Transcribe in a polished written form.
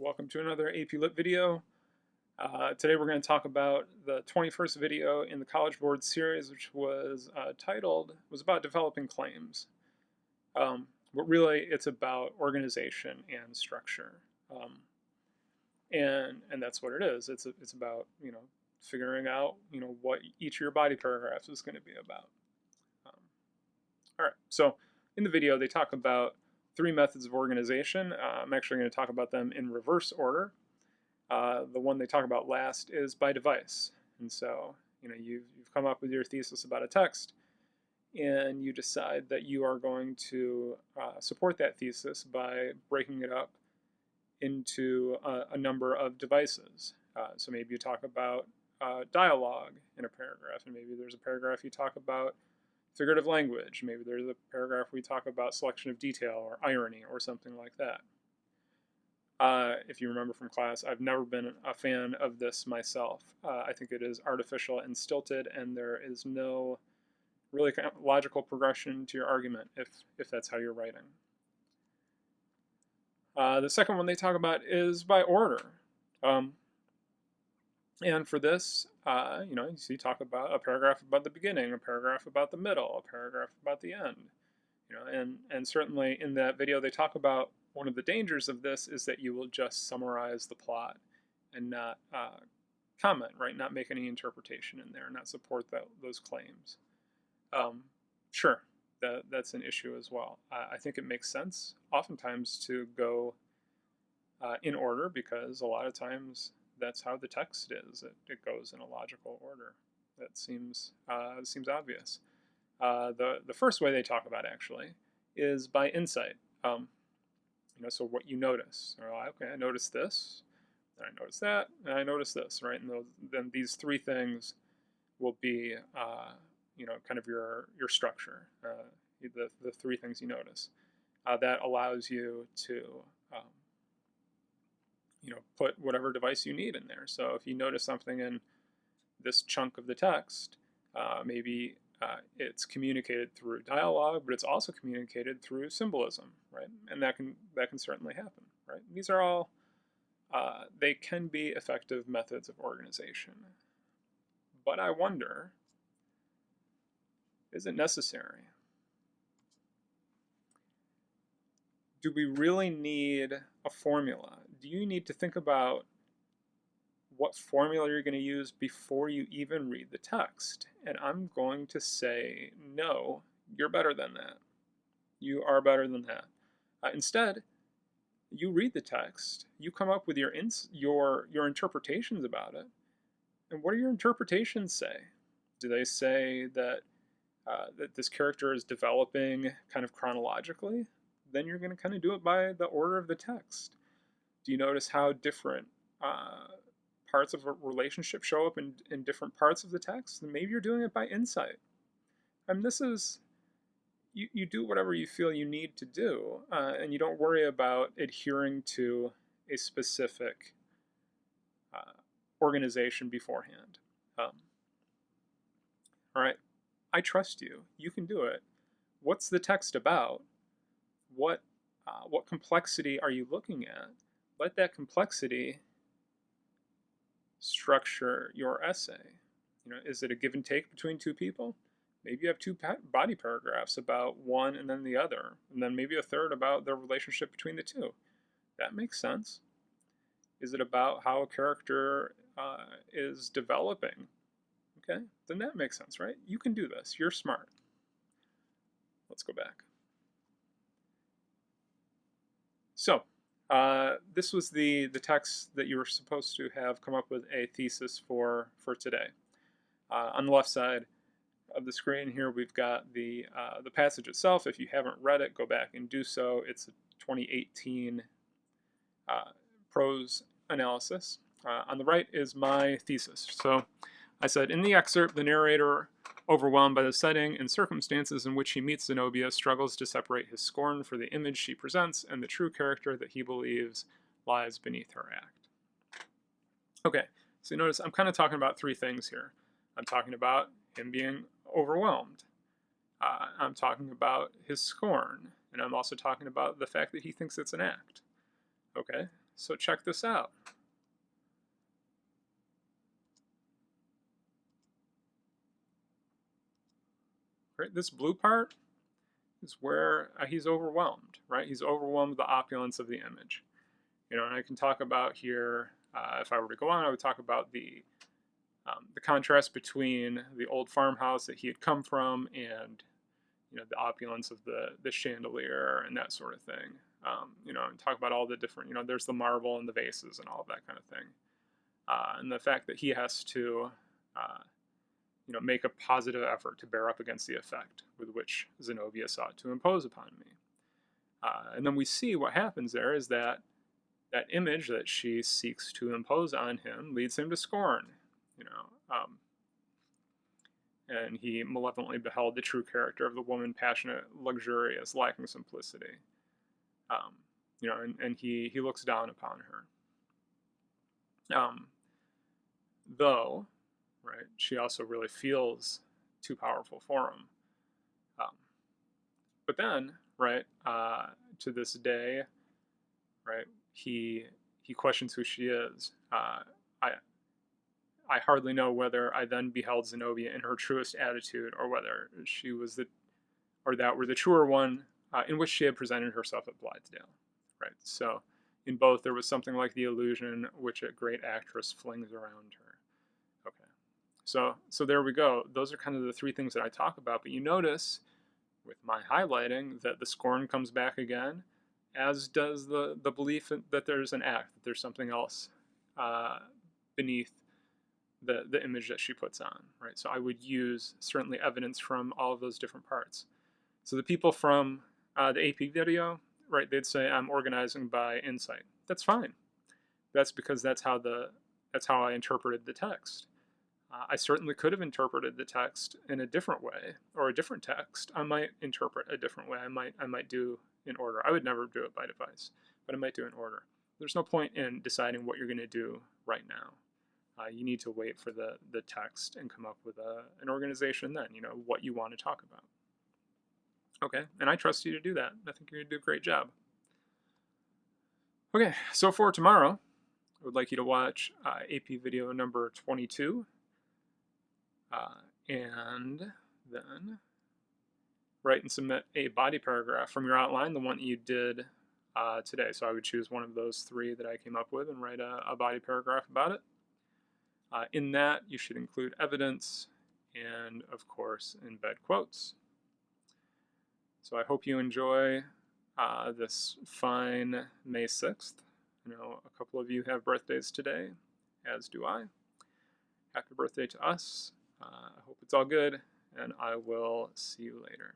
welcome to another AP Lit video. Today we're going to talk about the 21st video in the College Board series, which was was about developing claims. But really it's about organization and structure. And that's what it is. It's about, figuring out, what each of your body paragraphs is going to be about. All right, so in the video they talk about three methods of organization. I'm actually going to talk about them in reverse order. The one they talk about last is by device. And so, you've come up with your thesis about a text, and you decide that you are going to support that thesis by breaking it up into a number of devices. So maybe you talk about dialogue in a paragraph, and maybe there's a paragraph you talk about figurative language. Maybe there's a paragraph we talk about selection of detail or irony or something like that. If you remember from class, I've never been a fan of this myself. I think it is artificial and stilted, and there is no really kind of logical progression to your argument if that's how you're writing. The second one they talk about is by order. And for this, you see talk about a paragraph about the beginning, a paragraph about the middle, a paragraph about the end. And certainly in that video they talk about one of the dangers of this is that you will just summarize the plot and not comment, right? Not make any interpretation in there, not support those claims. Sure, that's an issue as well. I think it makes sense oftentimes to go in order, because a lot of times that's how the text is. It goes in a logical order. That seems obvious. The first way they talk about actually is by insight. So what you notice. Okay, I noticed this, and I noticed that, and I noticed this, right? And then these three things will be, kind of your structure. The three things you notice. That allows you to put whatever device you need in there. So if you notice something in this chunk of the text, maybe it's communicated through dialogue, but it's also communicated through symbolism, right? And that can certainly happen, right? These are all they can be effective methods of organization. But I wonder, is it necessary? Do we really need a formula? Do you need to think about what formula you're going to use before you even read the text? And I'm going to say, no, you're better than that. You are better than that. Instead, you read the text, you come up with your interpretations about it. And what do your interpretations say? Do they say that this character is developing kind of chronologically? Then you're going to kind of do it by the order of the text. Do you notice how different parts of a relationship show up in different parts of the text? And maybe you're doing it by insight. This is, you do whatever you feel you need to do, and you don't worry about adhering to a specific organization beforehand. All right, I trust you. You can do it. What's the text about? What complexity are you looking at? Let that complexity structure your essay. Is it a give and take between two people? Maybe you have two body paragraphs about one and then the other, and then maybe a third about the relationship between the two. That makes sense. Is it about how a character is developing? Okay, then that makes sense, right? You can do this. You're smart. Let's go back. So, this was the text that you were supposed to have come up with a thesis for today. On the left side of the screen here, we've got the passage itself. If you haven't read it, go back and do so. It's a 2018 prose analysis. On the right is my thesis. So I said, in the excerpt, the narrator, overwhelmed by the setting and circumstances in which he meets Zenobia, struggles to separate his scorn for the image she presents and the true character that he believes lies beneath her act. Okay, so you notice I'm kind of talking about three things here. I'm talking about him being overwhelmed. I'm talking about his scorn, and I'm also talking about the fact that he thinks it's an act. Okay, So check this out. Right, this blue part is where he's overwhelmed, right? He's overwhelmed with the opulence of the image. You know, and I can talk about here, if I were to go on, I would talk about the contrast between the old farmhouse that he had come from and, you know, the opulence of the chandelier and that sort of thing. You know, and talk about all the different, you know, there's the marble and the vases and all of that kind of thing. And the fact that he has to, you know, make a positive effort to bear up against the effect with which Zenobia sought to impose upon me. And then we see what happens there is that that image that she seeks to impose on him leads him to scorn, you know. And he malevolently beheld the true character of the woman, passionate, luxurious, lacking simplicity. You know, and he looks down upon her. Though, right, she also really feels too powerful for him. But then, right, to this day, right, he questions who she is. I hardly know whether I then beheld Zenobia in her truest attitude, or whether she was that were the truer one in which she had presented herself at Blythedale. Right. So, in both, there was something like the illusion which a great actress flings around her. Okay. So there we go. Those are kind of the three things that I talk about. But you notice, with my highlighting, that the scorn comes back again, as does the belief that there's an act, that there's something else beneath the image that she puts on, right? So I would use certainly evidence from all of those different parts. So the people from the AP video, right, they'd say I'm organizing by insight. That's fine. That's because that's how I interpreted the text. I certainly could have interpreted the text in a different way, or a different text. I might interpret a different way. I might do in order. I would never do it by device, but I might do in order. There's no point in deciding what you're going to do right now. You need to wait for the text and come up with an organization then, you know, what you want to talk about. Okay, and I trust you to do that. I think you're going to do a great job. Okay, so for tomorrow, I would like you to watch AP video number 22. And then write and submit a body paragraph from your outline, the one that you did today. So I would choose one of those three that I came up with and write a body paragraph about it. In that, you should include evidence and, of course, embed quotes. So I hope you enjoy this fine May 6th. I know a couple of you have birthdays today, as do I. Happy birthday to us. I hope it's all good, and I will see you later.